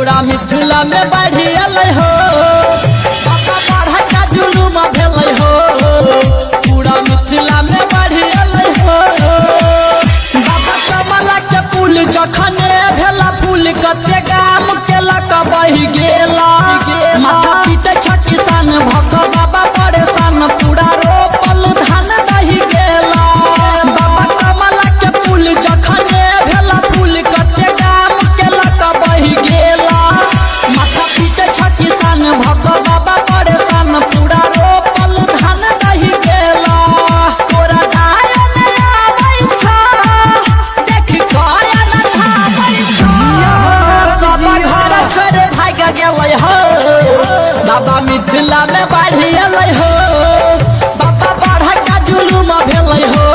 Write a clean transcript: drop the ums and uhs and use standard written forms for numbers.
पूरा मिथिला में बढ़ी अलै हो बाबा बढ़ा का जुलूम भेलै हो पूरा मिथिला में बढ़ी अलै हो बाबा कमला के पुल जखने भेला फूल कते गाम के लक बहि गेला माथा पीटे छ किसान भक्त बाबा परेशान पूरा रोपल धान दही गेला बाबा कमला के पुल जखने भेला फूल कते गाम के लक बहि गेला माथा पीटे छ किसान भक्त बाबा परेशान पूरा रोपल धान दही गेला तोरा गायन आबै छ देख गायन थाबै छ बाबा घर छोड़े भाग गेलै हो बाबा मिथिला में बढ़ी अलै हो बाबा बढ़ा का जुलूम भेलै हो